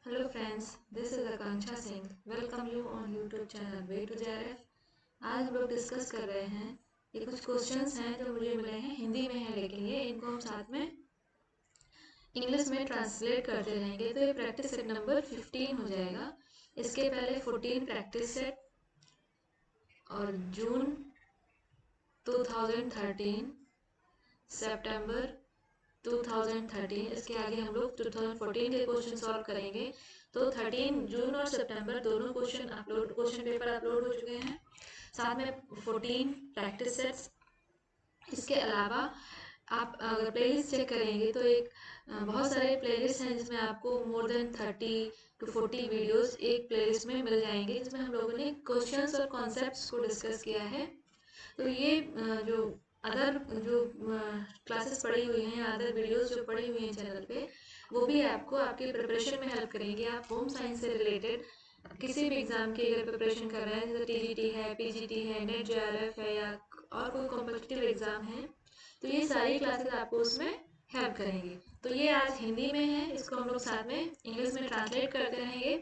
Hello friends, this is Akanksha Singh. Welcome you on YouTube channel Way to JRF. आज हम लोग discuss कर रहे हैं ये कुछ क्वेश्चंस हैं जो मुझे मिले हैं हिंदी में हैं, लेकिन ये इनको हम साथ में इंग्लिश में ट्रांसलेट करते रहेंगे। तो ये प्रैक्टिस सेट नंबर 15 हो जाएगा। इसके पहले 14 प्रैक्टिस सेट और जून 2013, सितंबर 2013, इसके आगे हम लोग 2014 के क्वेश्चन सॉल्व करेंगे। तो 13 जून और सितंबर दोनों क्वेश्चन पेपर अपलोड हो चुके हैं, साथ में 14 प्रैक्टिस सेट्स। इसके अलावा आप अगर प्लेलिस्ट चेक करेंगे तो एक बहुत सारे प्लेलिस्ट हैं जिसमें आपको मोर देन 30 to 40 वीडियोस एक प्लेलिस्ट में मिल जाएंगे, जिसमें हम लोगों ने क्वेश्चंस और कॉन्सेप्ट्स को डिस्कस किया है। तो ये जो अदर जो क्लासेस पड़ी हुई हैं या अदर वीडियोस जो पड़ी हुई हैं चैनल पे, वो भी आपको आपकी प्रिपरेशन में हेल्प करेंगे। आप होम साइंस से रिलेटेड किसी भी एग्ज़ाम की अगर प्रिपरेशन कर रहे हैं, जैसे टीजीटी है, पीजीटी है, नेट जेआरएफ है या और कोई कॉम्पिटिटिव एग्ज़ाम है, तो ये सारी क्लासेस आपको उसमें हेल्प करेंगे। तो ये आज हिंदी में है, इसको हम लोग साथ में इंग्लिश में ट्रांसलेट करते रहेंगे।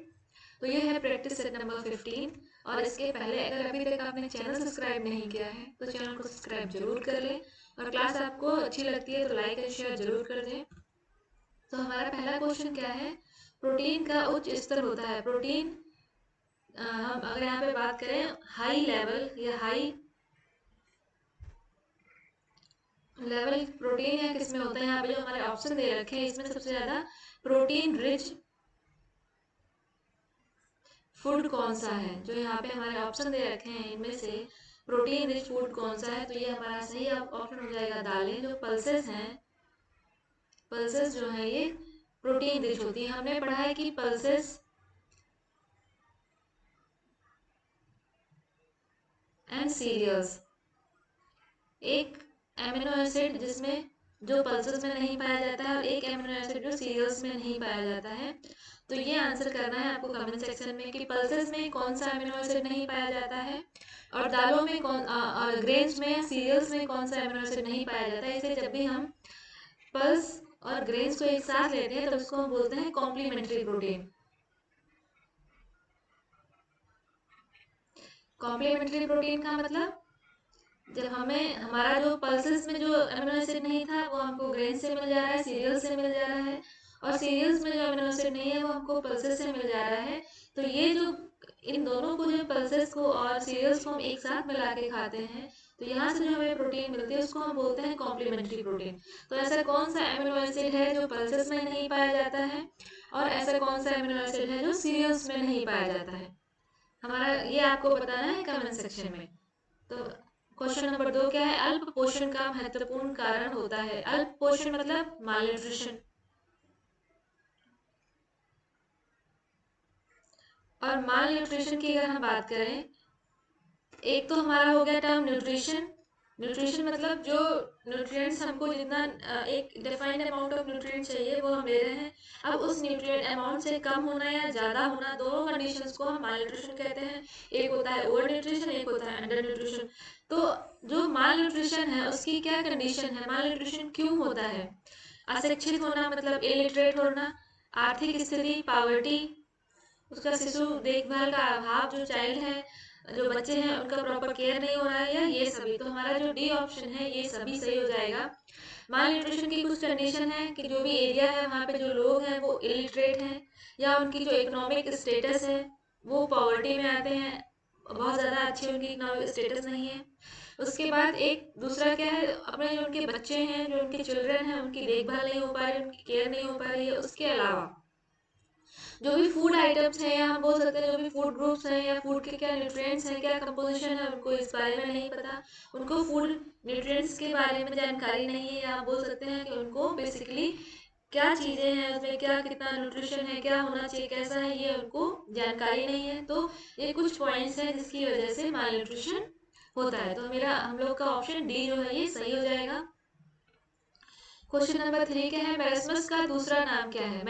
तो ये है प्रैक्टिस सेट नंबर 15। और इसके पहले अगर अभी तक आपने चैनल सब्सक्राइब नहीं किया है तो चैनल को सब्सक्राइब जरूर कर लें, और क्लास आपको अच्छी लगती है तो लाइक एंड शेयर जरूर कर दें। तो हमारा पहला क्वेश्चन क्या है? प्रोटीन का उच्च स्तर होता है। प्रोटीन हम अगर यहाँ पे बात करें हाई लेवल या हाई लेवल प्रोटीन या किस में होता है, यहाँ पे जो हमारे ऑप्शन दे रखे हैं इसमें सबसे ज्यादा प्रोटीन रिच फूड कौन सा है? जो यहाँ पे हमारे ऑप्शन दे रखे हैं इनमें से प्रोटीन रिच फूड कौन सा है? तो ये हमारा सही ऑप्शन हो जाएगा दालें। जो पल्सेस हैं, पल्सेस जो है ये प्रोटीन रिच होती है। हमने पढ़ा है कि पल्सेस एंड सीरियल्स, एक एमिनो एसिड जिसमें जो पल्सेस में नहीं पाया जाता है और एक एमिनो एसिड जो सीरियल्स में नहीं पाया जाता है। तो ये आंसर करना है आपको कमेंट सेक्शन में कि पल्सेस में कौन सा एमिनो एसिड नहीं पाया जाता है और दालों में और ग्रेन्स में या सीरियल्स में कौन सा एमिनो एसिड नहीं पाया जाता है। इसे जब भी हम पल्स और ग्रेन्स को एक साथ लेते हैं तो उसको हम बोलते हैं कॉम्प्लीमेंट्री प्रोटीन। कॉम्प्लीमेंट्री प्रोटीन का मतलब जब हमें हमारा जो पल्सेस में जो अमीनो एसिड नहीं था वो हमको ग्रेन से मिल जा रहा है, सीरियल से मिल जा रहा है, और सीरियल्स में जो अमीनो एसिड नहीं है वो हमको पल्सेस से मिल जा रहा है। तो ये जो इन दोनों को, जो पल्सेस को और सीरियल्स को हम एक साथ मिला के खाते हैं, तो यहाँ से जो हमें प्रोटीन मिलती है उसको हम बोलते हैं कॉम्प्लीमेंट्री प्रोटीन। तो ऐसा कौन सा अमीनो एसिड है जो पल्सेस में नहीं पाया जाता है और ऐसा कौन सा अमीनो एसिड है जो सीरियल्स में नहीं पाया जाता है, हमारा ये आपको बताना है कमेंट सेक्शन में। तो क्वेश्चन नंबर 2 क्या है? अल्प पोषण का महत्वपूर्ण कारण होता है। अल्प पोषण मतलब माल न्यूट्रिशन। और माल न्यूट्रिशन की अगर हम बात करें, एक तो हमारा हो गया टर्म न्यूट्रिशन। न्यूट्रिशन मतलब जो न्यूट्रिएंट्स हमको जितना एक डिफाइंड अमाउंट ऑफ न्यूट्रिएंट्स चाहिए वो हम ले रहे हैं। अब उस न्यूट्रिएंट अमाउंट से कम होना या ज़्यादा होना, दोनों कंडीशंस को हम माल न्यूट्रिशन कहते हैं। एक होता है ओवर न्यूट्रिशन, एक होता है अंडर न्यूट्रिशन। तो जो माल न्यूट्रिशन है उसकी क्या कंडीशन है? माल न्यूट्रिशन क्यों होता है? अशिक्षित होना मतलब इलिटरेट होना, आर्थिक स्थिति पावर्टी, उसका शिशु देखभाल का अभाव, जो चाइल्ड है, जो बच्चे हैं उनका प्रॉपर केयर नहीं हो रहा है, या ये सभी। तो हमारा जो डी ऑप्शन है ये सभी सही हो जाएगा। माल न्यूट्रिशन की कुछ कंडीशन है कि जो भी एरिया है वहाँ पे जो लोग हैं वो इलिटरेट हैं, या उनकी जो इकोनॉमिक स्टेटस है वो पॉवर्टी में आते हैं, बहुत ज़्यादा अच्छी उनकी इकोनॉमिक स्टेटस नहीं है। उसके बाद एक दूसरा क्या है, अपने जो उनके बच्चे हैं, जो उनके चिल्ड्रन हैं, उनकी देखभाल नहीं हो पा रही, उनकी केयर नहीं हो पा रही है। उसके अलावा जो भी फूड आइटम्स हैं, या हम बोल सकते हैं जो भी फूड ग्रुप्स हैं या फूड के क्या न्यूट्रिएंट्स हैं, क्या कंपोजिशन है, उनको इस बारे में नहीं पता। उनको फूड न्यूट्रिएंट्स के बारे में जानकारी नहीं है, या आप बोल सकते हैं कि उनको बेसिकली क्या चीज़ें हैं उसमें, क्या कितना न्यूट्रिशन है, क्या होना चाहिए, कैसा है, ये उनको जानकारी नहीं है। तो ये कुछ पॉइंट्स हैं जिसकी वजह से माल न्यूट्रिशन होता है। तो मेरा हम लोग का ऑप्शन डी जो है ये सही हो जाएगा। क्वेश्चन नंबर 3 क्या है? मेरेस्मस का दूसरा नाम क्या है?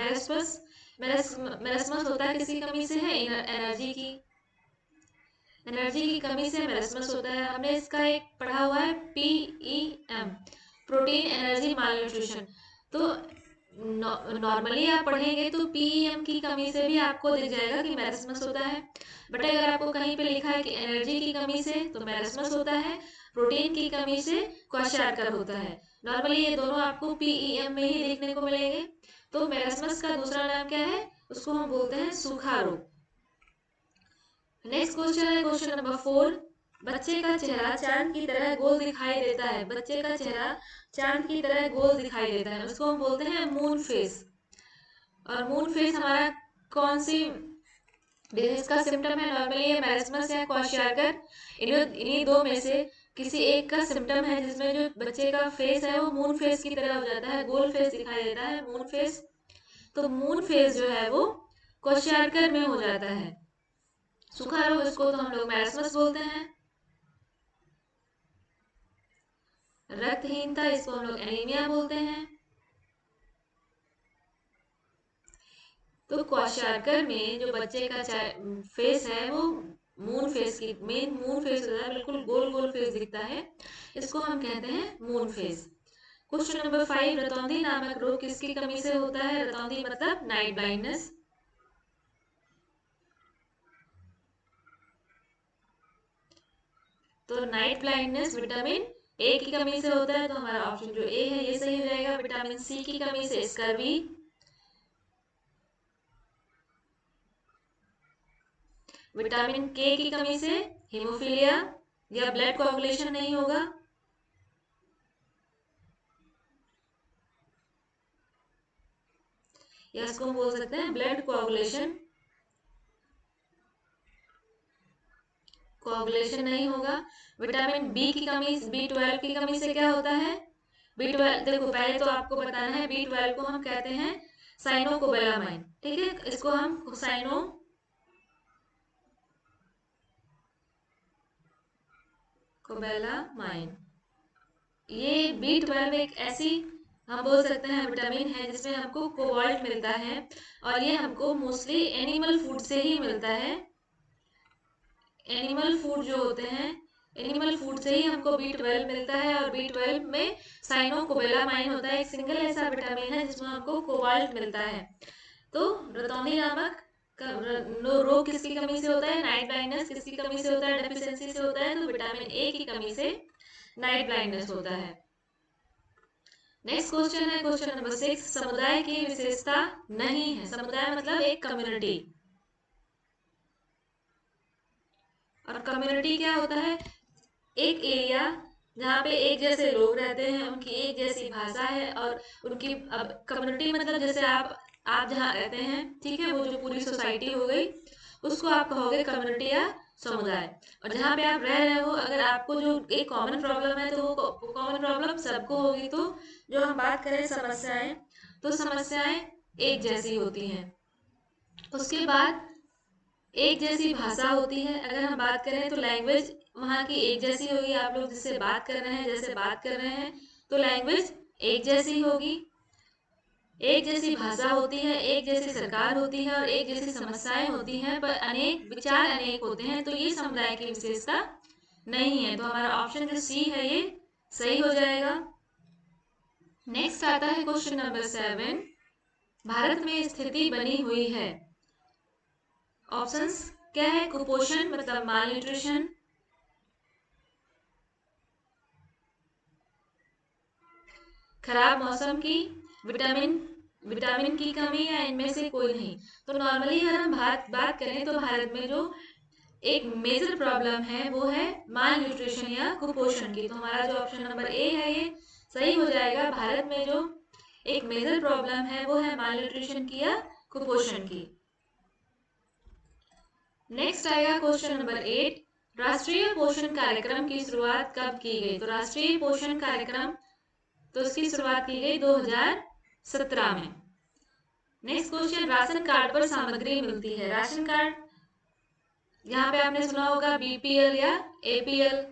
मेरेस्मस होता है किसकी कमी से है? एनर्जी की कमी से मेरेस्मस होता है। हमने इसका एक पढ़ा हुआ है PEM, प्रोटीन एनर्जी माल न्यूट्रिशन। तो नॉर्मली आप पढ़ेंगे तो पीईएम की कमी से भी आपको दिख जाएगा कि मैरस्मस होता है, बट अगर आपको कहीं पे लिखा है कि एनर्जी की कमी से तो मैरस्मस होता है, प्रोटीन की कमी से क्वाशार्कर होता है। नॉर्मली ये दोनों आपको पीईएम में ही देखने को मिलेंगे। तो मैरस्मस का दूसरा नाम क्या है, उसको हम बोलते हैं सूखा रोग। नेक्स्ट क्वेश्चन है क्वेश्चन नंबर 4। बच्चे का चेहरा चांद की तरह गोल दिखाई देता है। बच्चे का चेहरा चांद की तरह गोल दिखाई देता है, उसको हम बोलते हैं मून फेस। और मून फेस हमारा कौन सी डिजीज का सिम्टम है? नॉर्मली ये मैरस्मस या क्वाशियार्कर, इन्हीं दो में से किसी एक का सिम्टम है जिसमें जो बच्चे का फेस है वो मून फेस की तरह हो जाता है, गोल फेस दिखाई देता है, मून फेस। तो मून फेस जो है वो क्वाशियार्कर में हो जाता है। सूखा रोग इसको तो हम लोग मैरस्मस बोलते हैं। रक्तहीनता इसको हम लोग एनीमिया बोलते हैं। तो क्वाशार्कर में जो बच्चे का फेस है वो मून फेस की मेन मून फेस होता है, बिल्कुल गोल गोल फेस दिखता है, इसको हम कहते हैं मून फेस। Question number 5। रतौंधी नामक रोग किसकी कमी से होता है? रतौंधी मतलब नाइट ब्लाइंडनेस। तो नाइट ब्लाइंडनेस विटामिन ए की कमी से होता है, तो हमारा ऑप्शन जो ए है ये सही हो जाएगा। विटामिन सी की कमी से स्कर्वी, विटामिन के की कमी से हीमोफीलिया या ब्लड कोआगुलेशन नहीं होगा, या इसको हम बोल सकते हैं ब्लड कोआगुलेशन, कोआगुलेशन नहीं होगा। विटामिन बी की कमी, B12 की कमी से क्या होता है? B12 देखो पहले तो आपको बताना है, B12 को हम कहते हैं साइनोकोबालामाइन, ठीक है, इसको हम साइनोकोबालामाइन। ये B12 एक ऐसी हम बोल सकते हैं विटामिन है जिसमें हमको कोबाल्ट मिलता है, और ये हमको मोस्टली एनिमल फूड से ही मिलता है। एनिमल फूड जो होते हैं, एनिमल फूड से ही हमको B12 मिलता है, और B12 में साइनोकोबालामाइन होता है, एक सिंगल ऐसा विटामिन है जिसमें हमको कोबाल्ट मिलता है। तो रतौंधी नामक रोग किसकी कमी से होता है? नाइट ब्लाइंडनेस किसकी कमी से होता है? डेफिशिएंसी से होता है, तो विटामिन ए की कमी से नाइट ब्लाइंडनेस होता है। नेक्स्ट क्वेश्चन है क्वेश्चन नंबर 6। समुदाय की विशेषता नहीं है। समुदाय मतलब एक कम्युनिटी, और कम्युनिटी क्या होता है? एक एरिया जहाँ पे एक जैसे लोग रहते हैं, उनकी एक जैसी भाषा है, और उनकी अब कम्युनिटी मतलब जैसे आप जहाँ रहते हैं, ठीक है, वो जो पूरी सोसाइटी हो गई उसको आप कहोगे कम्युनिटी या समुदाय। और जहाँ पे आप रह रहे हो, अगर आपको जो एक कॉमन प्रॉब्लम है तो वो कॉमन प्रॉब्लम सबको होगी। तो जो हम बात करें समस्याएं, तो समस्याएं एक जैसी होती हैं। उसके बाद एक जैसी भाषा होती है। अगर हम बात करें तो लैंग्वेज वहाँ की एक जैसी होगी, आप लोग जिससे बात कर रहे हैं जैसे बात कर रहे हैं तो लैंग्वेज एक जैसी होगी। एक जैसी भाषा होती है, एक जैसी सरकार होती है, और एक जैसी समस्याएं होती हैं, पर अनेक विचार अनेक होते हैं, तो ये समुदाय की विशेषता नहीं है। तो हमारा ऑप्शन जो सी है ये सही हो जाएगा। नेक्स्ट आता है क्वेश्चन नंबर 7। भारत में स्थिति बनी हुई है। ऑप्शंस क्या है? कुपोषण मतलब माल न्यूट्रिशन, खराब मौसम की, विटामिन विटामिन की कमी, या इनमें से कोई नहीं। तो नॉर्मली अगर हम बात करें तो भारत में जो एक मेजर प्रॉब्लम है वो है माल न्यूट्रिशन या कुपोषण की। तो हमारा जो ऑप्शन नंबर ए है ये सही हो जाएगा। भारत में जो एक मेजर प्रॉब्लम है वो है माल न्यूट्रिशन की या कुपोषण की। नेक्स्ट आएगा क्वेश्चन नंबर 8। राष्ट्रीय पोषण कार्यक्रम की शुरुआत कब की गई? तो राष्ट्रीय पोषण कार्यक्रम तो इसकी शुरुआत की गई 2017 में। नेक्स्ट क्वेश्चन, राशन कार्ड पर सामग्री मिलती है। राशन कार्ड यहाँ पे आपने सुना होगा बीपीएल या एपीएल,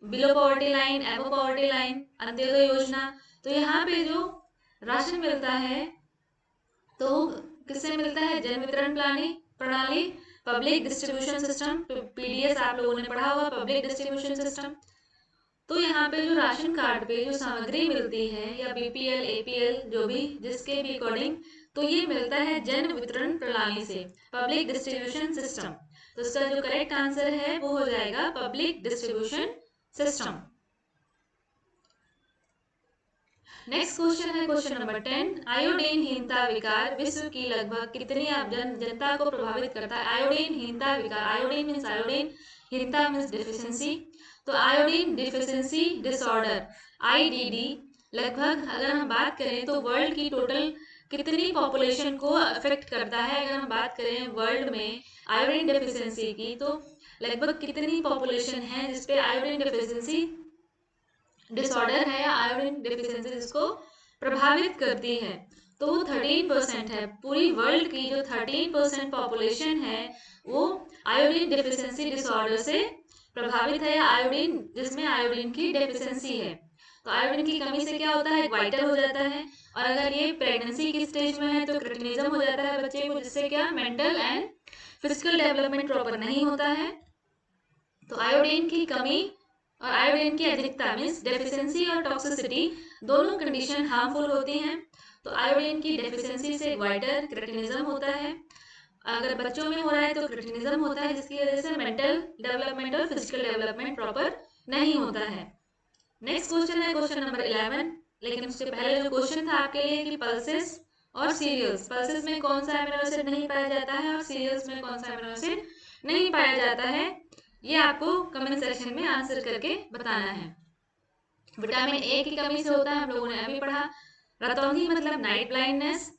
बिलो पॉवर्टी लाइन, एबो पॉवर्टी लाइन, अंत्योदय योजना। तो यहाँ पे जो राशन मिलता है तो किससे मिलता है? जन वितरण प्रणाली, पब्लिक डिस्ट्रीब्यूशन सिस्टम, पीडीएस आप लोगों ने पढ़ा होगा, पब्लिक डिस्ट्रीब्यूशन सिस्टम। तो यहाँ पे जो राशन कार्ड पे जो सामग्री मिलती है या बीपीएल एपीएल जो भी जिसके भी अकॉर्डिंग, तो ये मिलता है जन वितरण प्रणाली से, पब्लिक डिस्ट्रीब्यूशन सिस्टम। तो इसका जो करेक्ट आंसर है वो हो जाएगा public distribution system. Next question है क्वेश्चन नंबर 10। आयोडीनहीनता विकार विश्व की लगभग कितनी जनता को प्रभावित करता है? आयोडीनहीनता विकार, आयोडीन मीन्स आयोडीन, हीनता मीन्स डिफिशिएंसी, तो आयोडीन डिफिशिएंसी डिसऑर्डर आईडीडी लगभग अगर हम बात करें तो वर्ल्ड की टोटल कितनी पॉपुलेशन को अफेक्ट करता है? अगर हम बात करें वर्ल्ड में आयोडीन डिफिशिएंसी की, तो लगभग कितनी पॉपुलेशन है जिसपे आयोडीन डिफिशिएंसी डिसऑर्डर है या आयोडीन डिफिशिएंसी जिसको प्रभावित करती है? तो वो 13% है। पूरी वर्ल्ड की जो 13% पॉपुलेशन है वो आयोडीन डिफिशिएंसी डिसऑर्डर से प्रभावित है, या आयोडीन जिसमें आयोडीन की डेफिशिएंसी है। तो आयोडीन की कमी से क्या होता है? वाइटल हो जाता है, और अगर ये प्रेगनेंसी की स्टेज में है तो क्रिटिनिज्म हो जाता है बच्चे को, जिससे क्या mental and physical development proper नहीं होता है। तो आयोडीन की कमी और आयोडीन की अधिकता मीन्स डेफिशिएंसी और टॉक्सिसिटी दोनों कंडीशन हार्मफुल होती हैं। तो आयोडीन की डेफिशिएंसी से वाइटर क्रिटिनिज्म होता है, अगर बच्चों में हो रहा है तो क्रिटिनिज्म होता है, जिसकी वजह से मेंटल डेवलपमेंट और फिजिकल डेवलपमेंट प्रॉपर नहीं होता है। नेक्स्ट क्वेश्चन है क्वेश्चन नंबर 11। लेकिन उससे पहले जो क्वेश्चन था आपके लिए कि पल्सेस और सीरियल्स, पल्सेस में कौन सा अमीनो एसिड नहीं पाया जाता है और सीरियल्स में कौन सा अमीनो एसिड नहीं पाया जाता है, ये आपको कमेंट सेक्शन में आंसर करके बताना है। विटामिन ए की कमी से होता है, हम लोगों ने अभी पढ़ा। रतौंधी मतलब नाइट ब्लाइंडनेस।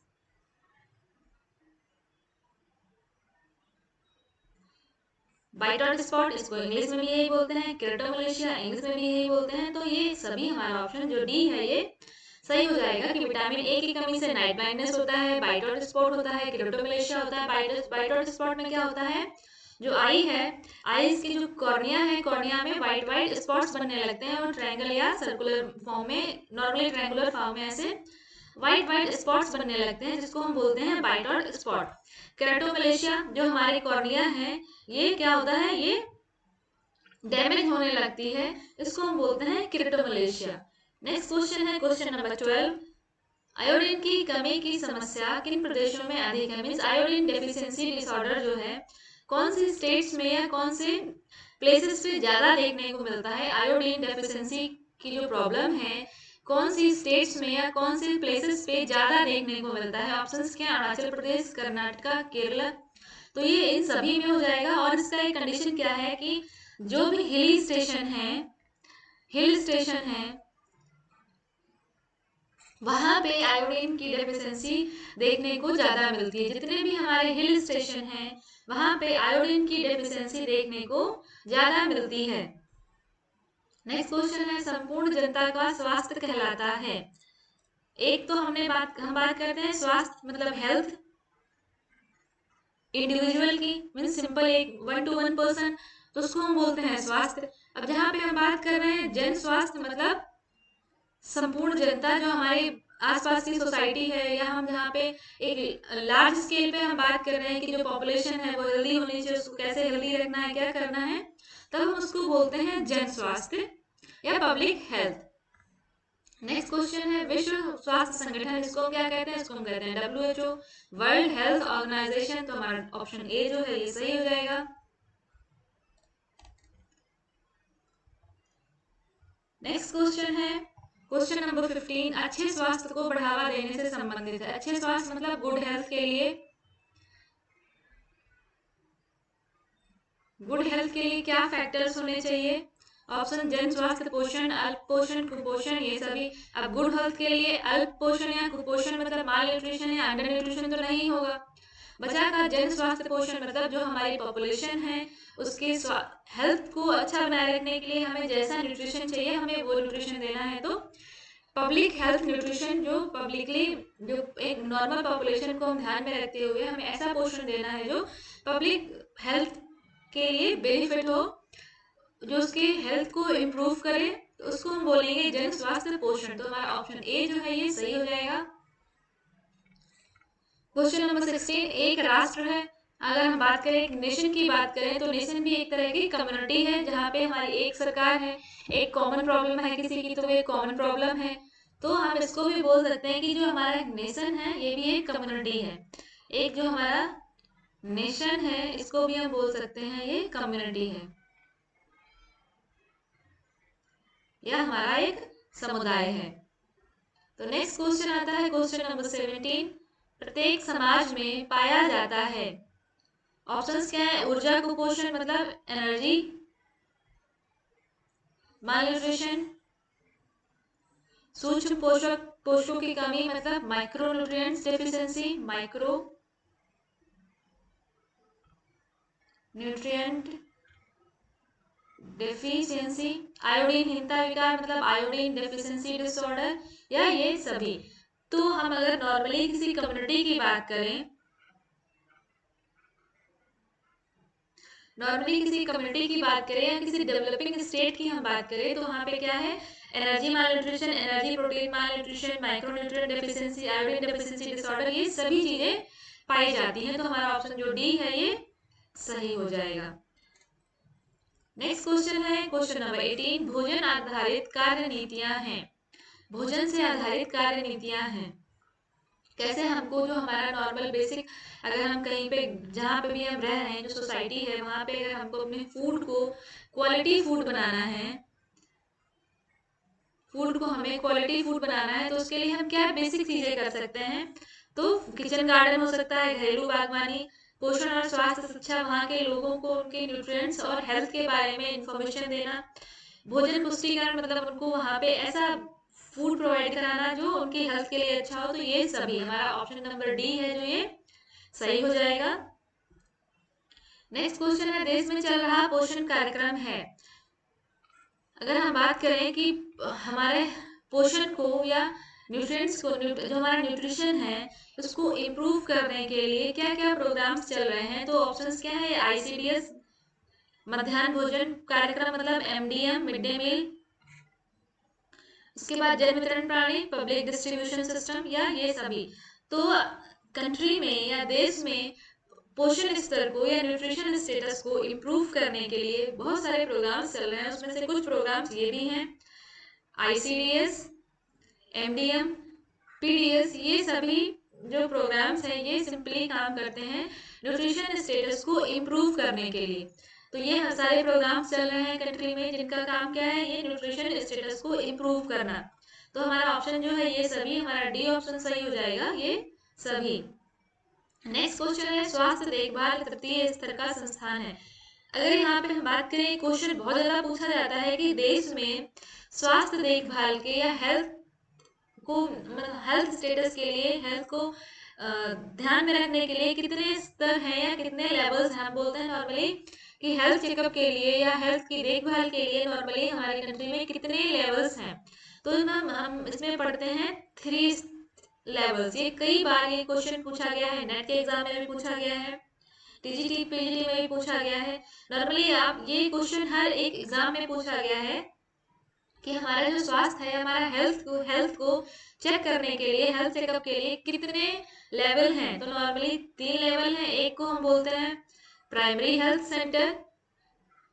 वाइट स्पॉट इसको इंग्लिश में भी यही बोलते हैं, केराटोमलेशिया इंग्लिश में भी यही बोलते हैं। तो ये सभी हमारा ऑप्शन जो डी है ये सही हो जाएगा कि विटामिन ए की कमी से नाइट ब्लाइंडनेस होता है, वाइट स्पॉट होता है, केराटोमलेशिया होता है। वाइट स्पॉट में क्या होता है? जो आई है, आईज की जो कॉर्निया है, कॉर्निया में वाइट वाइट स्पॉट्स बनने लगते हैं और ट्रायंगल या सर्कुलर फॉर्म में, नॉर्मली ट्रायंगुलर फॉर्म में ऐसे वाइट वाइट स्पॉट्स बनने लगते हैं, जिसको हम बोलते हैं वाइट स्पॉट। केराटोमलेशिया जो हमारे कॉर्निया है, ये क्या होता है? ये डैमेज होने लगती है, इसको हम बोलते हैं केराटोमलेशिया। नेक्स्ट क्वेश्चन है क्वेश्चन नंबर 12। आयोडीन की कमी की समस्या किन प्रदेशों में अधिक है? मीन्स आयोडीन डेफिशिएंसी डिसऑर्डर जो है कौन सी स्टेट्स में या कौन से प्लेसेस पे ज्यादा देखने को मिलता है? आयोडीन डेफिशिएंसी की जो प्रॉब्लम है कौन सी स्टेट्स में या कौन से प्लेसेस पे ज्यादा देखने को मिलता है? ऑप्शंस क्या? अरुणाचल प्रदेश, कर्नाटका, केरला। तो ये इन सभी में हो जाएगा। और इसका एक कंडीशन क्या है कि जो भी हिल स्टेशन है वहां पे आयोडीन की डेफिशिएंसी देखने को ज्यादा मिलती है। जितने भी हमारे हिल स्टेशन हैं वहां पे आयोडीन की डेफिशिएंसी देखने को ज्यादा मिलती है। नेक्स्ट क्वेश्चन है संपूर्ण जनता का स्वास्थ्य कहलाता है। एक तो हम बात करते हैं स्वास्थ्य मतलब हेल्थ इंडिविजुअल की, मीन सिंपल एक 1 to 1 पर्सन, तो उसको हम बोलते हैं स्वास्थ्य। अब जहाँ पे हम बात कर रहे हैं जन स्वास्थ्य मतलब संपूर्ण जनता, जो हमारे आसपास की सोसाइटी है, या हम जहाँ पे एक लार्ज स्केल पे हम बात कर रहे हैं कि जो पॉपुलेशन है वो हेल्दी होनी चाहिए, उसको कैसे हेल्दी रखना है, क्या करना है, तब हम उसको बोलते हैं जन स्वास्थ्य या पब्लिक हेल्थ। नेक्स्ट क्वेश्चन है विश्व स्वास्थ्य संगठन, इसको क्या कहते हैं? इसको हम कहते हैं WHO, वर्ल्ड हेल्थ ऑर्गेनाइजेशन। तो हमारा ऑप्शन ए जो है ये सही हो जाएगा। नेक्स्ट क्वेश्चन है क्वेश्चन नंबर 15। अच्छे स्वास्थ्य को बढ़ावा देने से संबंधित है। अच्छे स्वास्थ्य मतलब गुड हेल्थ के लिए, गुड हेल्थ के लिए क्या फैक्टर्स होने चाहिए? ऑप्शन जन स्वास्थ्य, पोषण, अल्प पोषण, कुपोषण, ये सभी। अब गुड हेल्थ के लिए अल्प पोषण या कुपोषण मतलब माल न्यूट्रिशन या अंडर न्यूट्रिशन तो नहीं होगा। बचा का जन स्वास्थ्य पोषण मतलब जो हमारी पॉपुलेशन है उसके हेल्थ को अच्छा बनाए रखने के लिए हमें जैसा न्यूट्रिशन चाहिए हमें वो न्यूट्रिशन देना है। तो पब्लिक हेल्थ न्यूट्रिशन जो पब्लिकली, जो एक नॉर्मल पॉपुलेशन को हम ध्यान में रखते हुए हमें ऐसा पोषण देना है जो पब्लिक हेल्थ के लिए बेनिफिट हो, जो उसके हेल्थ को इम्प्रूव करे, तो उसको हम बोलेंगे जन स्वास्थ्य पोषण। तो हमारा ऑप्शन ए जो है ये सही हो जाएगा। Question number 16। एक राष्ट्र है, अगर हम बात करें एक नेशन की बात करें तो नेशन भी एक तरह की कम्युनिटी है, जहाँ पे हमारी एक सरकार है, एक कॉमन प्रॉब्लम है किसी की तो वो एक कॉमन प्रॉब्लम है। तो हम इसको भी बोल सकते हैं कि जो हमारा एक नेशन है ये भी एक कम्युनिटी है। एक जो हमारा नेशन है इसको भी हम बोल सकते हैं ये कम्युनिटी है, यह हमारा एक समुदाय है। तो नेक्स्ट क्वेश्चन आता है क्वेश्चन नंबर 17। प्रत्येक समाज में पाया जाता है। ऑप्शंस क्या है? ऊर्जा कुपोषण मतलब एनर्जी मालन्यूट्रिशन, सूक्ष्म पोषकों की कमी मतलब micronutrients deficiency, micro nutrient deficiency, आयोडीनहीनता विकार मतलब आयोडीन डेफिशिएंसी डिसऑर्डर, या ये सभी। तो हम अगर नॉर्मली किसी कम्युनिटी की बात करें, नॉर्मली किसी कम्युनिटी की बात करें या किसी डेवलपिंग स्टेट की हम बात करें तो वहाँ पे क्या है? Energy malnutrition, energy protein malnutrition, micronutrient deficiency, iodine deficiency disorder, ये सभी चीजें पाई जाती हैं। तो हमारा ऑप्शन जो डी है ये सही हो जाएगा। नेक्स्ट क्वेश्चन है क्वेश्चन नंबर 18। भोजन आधारित कार्य नीतियां हैं। भोजन से आधारित कार्य नीतियां हैं। कैसे हमको जो हमारा नॉर्मल बेसिक, अगर हम कहीं पे जहाँ पे भी हम रह रहे हैं जो सोसाइटी है वहाँ पे अगर हमको अपने फूड को क्वालिटी फूड बनाना है, फूड को हमें क्वालिटी फूड बनाना है तो उसके लिए हम क्या बेसिक चीजें कर सकते हैं? तो किचन गार्डन हो सकता है, घरेलू बागवानी, पोषण और स्वास्थ्य शिक्षा, वहाँ के लोगों को उनके न्यूट्रिएंट्स और हेल्थ के बारे में इंफॉर्मेशन देना, भोजन पुष्टिकरण मतलब उनको वहाँ पे ऐसा फूड प्रोवाइड कराना जो उनकी हेल्थ के लिए अच्छा हो। तो ये सभी हमारा ऑप्शन नंबर डी है जो ये सही हो जाएगा। नेक्स्ट क्वेश्चन है देश में चल रहा पोषण कार्यक्रम है। अगर हम बात करें कि हमारे पोषण को या न्यूट्रिएंट्स को, जो हमारा न्यूट्रिशन है उसको इम्प्रूव करने के लिए क्या क्या प्रोग्राम्स चल रहे हैं? तो ऑप्शंस क्या है? आईसीडीएस मध्याह्न भोजन कार्यक्रम मतलब एमडीएम मिड डे मील, उसके बाद जन वितरण प्रणाली पब्लिक डिस्ट्रीब्यूशन सिस्टम, या ये सभी। तो कंट्री में या देश में पोषण स्तर को या न्यूट्रिशन स्टेटस को इम्प्रूव करने के लिए बहुत सारे प्रोग्राम्स चल रहे हैं। उसमें से कुछ प्रोग्राम्स ये भी हैं, आईसीडीएस, एमडीएम, पीडीएस, ये सभी जो प्रोग्राम्स हैं ये सिंपली काम करते हैं न्यूट्रिशन स्टेटस को इम्प्रूव करने के लिए। तो ये सारे प्रोग्राम्स चल रहे हैं कंट्री में जिनका काम क्या है? ये न्यूट्रिशन स्टेटस को इम्प्रूव करना। तो हमारा ऑप्शन जो है ये सभी, हमारा डी ऑप्शन सही हो जाएगा, ये सभी। नेक्स्ट क्वेश्चन है स्वास्थ्य देखभाल तृतीय स्तर का संस्थान है। अगर यहाँ पे हम बात करें, क्वेश्चन बहुत ज्यादा पूछा जाता है कि देश में स्वास्थ्य देखभाल के या हेल्थ को मतलब हेल्थ स्टेटस के लिए, हेल्थ को ध्यान में रखने के लिए कितने स्तर हैं या कितने लेवल्स हैं। हम बोलते हैं नॉर्मली कि हेल्थ चेकअप के लिए या हेल्थ की देखभाल के लिए नॉर्मली हमारे कंट्री में कितने लेवल्स हैं। तो हम इसमें पढ़ते हैं 3 लेवल्स। ये कई बार ये क्वेश्चन पूछा गया है, नेट के एग्जाम में भी पूछा गया है, टीजीटी पीजीटी में भी पूछा गया है। नॉर्मली आप ये क्वेश्चन हर एक एग्जाम में पूछा गया है कि हमारा जो स्वास्थ्य है, हमारा हेल्थ को चेक करने के लिए, हेल्थ चेकअप के लिए कितने लेवल हैं। तो नॉर्मली 3 लेवल हैं। एक को हम बोलते हैं primary health centre,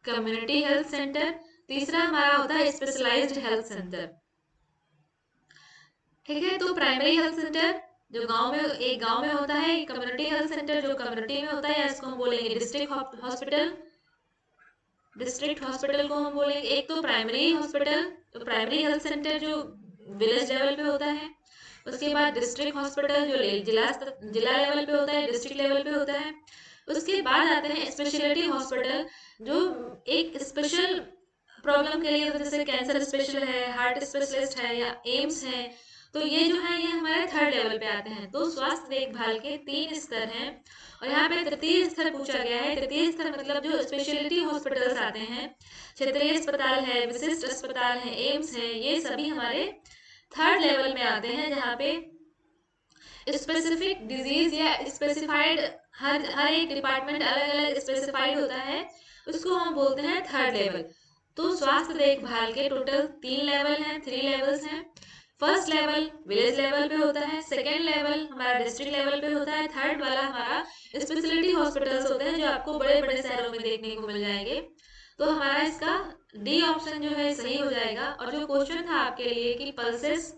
community health centre, तीसरा हमारा होता है स्पेशलाइज्ड हेल्थ सेंटर। ठीक है, तो प्राइमरी हेल्थ सेंटर जो गांव में, एक गांव में होता है, कम्युनिटी हेल्थ सेंटर जो कम्युनिटी में होता है, इसको हम बोलेंगे डिस्ट्रिक्ट हॉस्पिटल, डिस्ट्रिक्ट हॉस्पिटल को हम बोलेंगे। एक तो प्राइमरी हॉस्पिटल, तो प्राइमरी हेल्थ सेंटर जो विलेज लेवल पे होता है, उसके बाद डिस्ट्रिक्ट हॉस्पिटल जो जिला लेवल पे होता है, डिस्ट्रिक्ट लेवल पे होता है। उसके बाद आते हैं स्पेशलिटी हॉस्पिटल जो एक स्पेशल प्रॉब्लम के लिए, जैसे कैंसर स्पेशल है, हार्ट स्पेशलिस्ट है या एम्स है। तो ये जो है ये हमारे 3rd लेवल पे आते हैं। तो स्वास्थ्य देखभाल के 3 स्तर हैं और यहाँ पे तृतीय स्तर पूछा गया है। तृतीय स्तर मतलब जो स्पेशलिटी हॉस्पिटल्स आते हैं, क्षेत्रीय अस्पताल है, विशिष्ट अस्पताल है, एम्स है, ये सभी हमारे 3rd लेवल में आते हैं, जहाँ पे स्पेसिफिक डिजीज या स्पेसिफाइड हर एक डिपार्टमेंट अलग अलग स्पेसिफाइड होता है, उसको हम बोलते हैं 3rd लेवल। तो स्वास्थ्य देखभाल के टोटल 3 लेवल हैं, 3 लेवल्स हैं। फर्स्ट लेवल विलेज लेवल पे होता है, सेकेंड लेवल हमारा डिस्ट्रिक्ट लेवल पे होता है, थर्ड वाला हमारा स्पेशलिटी हॉस्पिटल्स होते हैं जो आपको बड़े बड़े शहरों में देखने को मिल जाएंगे। तो हमारा इसका डी ऑप्शन जो है सही हो जाएगा। और जो क्वेश्चन था आपके लिए कि पल्सेस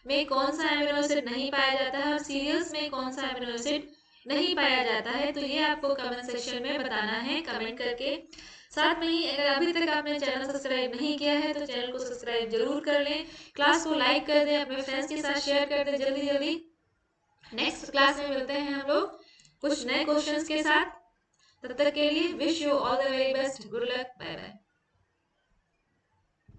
में कौन सा एमिनो एसिड नहीं पाया जाता है और सीरियल्स में कौन सा एमिनो एसिड नहीं पाया जाता है, तो ये आपको कमेंट सेक्शन में बताना है कमेंट करके। साथ में ही अगर अभी तक आपने चैनल सब्सक्राइब नहीं किया है तो चैनल को सब्सक्राइब जरूर कर लें, क्लास को लाइक कर दें, अपने फ्रेंड्स के साथ शेयर कर दें जल्दी जल्दी। नेक्स्ट क्लास में मिलते हैं हम लोग कुछ नए क्वेश्चंस के साथ। तब तक के लिए wish you all the very best, good luck, bye bye.